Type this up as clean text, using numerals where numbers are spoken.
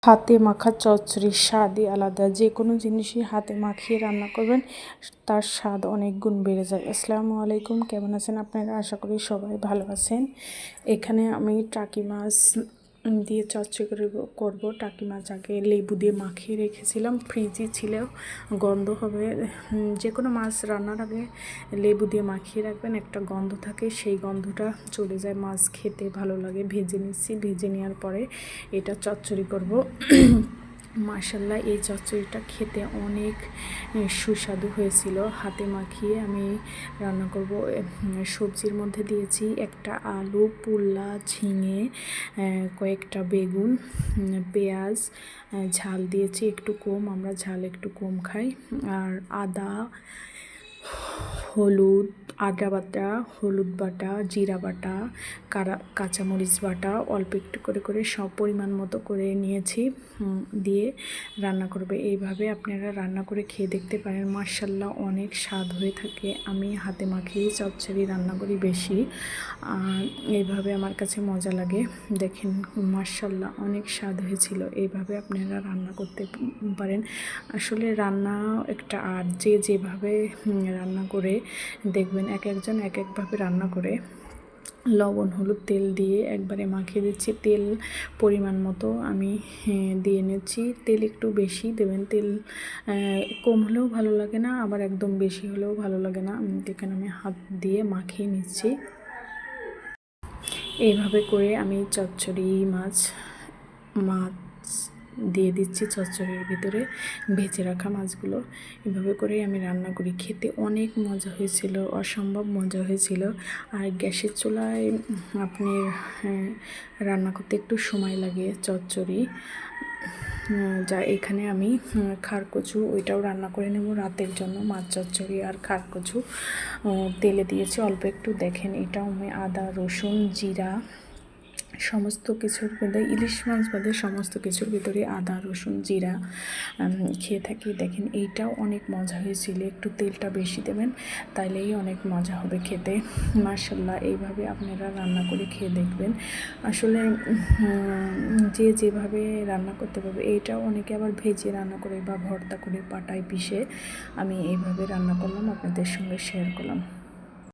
হাতে মাখা চচ্চড়ির স্বাদই আলাদা। যে কোনো জিনিসই হাতে মাখিয়ে রান্না করবেন, তার স্বাদ অনেক গুণ বেড়ে যায়। আসসালামু আলাইকুম, কেমন আছেন আপনারা? আশা করি সবাই ভালো আছেন। এখানে আমি টাকি মাছ দিয়ে চচ্চড়ি করব। টাকি মাছ আগে লেবু দিয়ে মাখিয়ে রেখেছিলাম, ফ্রিজে ছিল, গন্ধ হবে। যে কোনো মাছ রান্নার আগে লেবু দিয়ে মাখিয়ে রাখবেন, একটা গন্ধ থাকে, সেই গন্ধটা চলে যায়, মাছ খেতে ভালো লাগে। ভেজে নিচ্ছি, ভেজে নেওয়ার পরে এটা চচ্চড়ি করব। মাশাল্লাহ, এই চচ্চড়িটা খেতে অনেক সুস্বাদু হয়েছিল। হাতে মাখিয়ে আমি রান্না করব। সবজির মধ্যে দিয়েছি একটা আলু, পুল্লা, ঝিঙে, কয়েকটা বেগুন, পেঁয়াজ, ঝাল দিয়েছি একটু কম, আমরা ঝাল একটু কম খাই। আর আদা, হলুদ, আদা বাটা, হলুদ বাটা, জিরা বাটা, কাঁচামরিচ বাটা অল্প একটু করে সব পরিমাণ মতো করে নিয়েছি, দিয়ে রান্না করবে। এইভাবে আপনারা রান্না করে খেয়ে দেখতে পারেন, মাশাল্লাহ অনেক স্বাদ হয়ে থাকে। আমি হাতে মাখিয়ে চচ্চড়ি রান্না করি বেশি, এইভাবে আমার কাছে মজা লাগে। দেখেন মাশাল্লাহ অনেক স্বাদ হয়েছিল। এইভাবে আপনারা রান্না করতে পারেন। আসলে রান্না একটা আর্ট, যে যেভাবে রান্না করে দেখবেন, এক একজন এক একভাবে রান্না করে। লবণ, হলুদ, তেল দিয়ে একবারে মাখিয়ে দিচ্ছি। তেল পরিমাণ মতো আমি দিয়ে নিচ্ছি। তেল একটু বেশি দেবেন, তেল কম হলেও ভালো লাগে না, আবার একদম বেশি হলেও ভালো লাগে না। এখানে আমি হাত দিয়ে মাখিয়ে নিচ্ছি। এইভাবে করে আমি চচ্চড়ি মাছ দিয়ে দিচ্ছি চচ্চড়ির ভিতরে, ভেজে রাখা মাছগুলো। এভাবে করেই আমি রান্না করি। খেতে অনেক মজা হয়েছিল, অসম্ভব মজা হয়েছিল। আর গ্যাসের চুলায় আপনি রান্না করতে একটু সময় লাগে চচ্চড়ি। যা এখানে আমি খারকচু ওইটাও রান্না করে নেব রাতের জন্য। মাছ চচ্চড়ি আর খারকচু তেলে দিয়েছি অল্প একটু। দেখেন এটাও আমি আদা, রসুন, জিরা, সমস্ত কিছুর মধ্যে, ইলিশ মাছ বাদে সমস্ত কিছুর ভিতরে আদা, রসুন, জিরা খেয়ে থাকি। দেখেন এইটাও অনেক মজা হয়েছিল। একটু তেলটা বেশি দেবেন, তাইলেই অনেক মজা হবে খেতে। মাশাল্লাহ, এইভাবে আপনারা রান্না করে খেয়ে দেখবেন। আসলে যে যেভাবে রান্না করতে পারবে। এইটাও অনেকে আবার ভেজে রান্না করে বা ভর্তা করে পাটায় পিষে। আমি এইভাবে রান্না করলাম, আপনাদের সঙ্গে শেয়ার করলাম।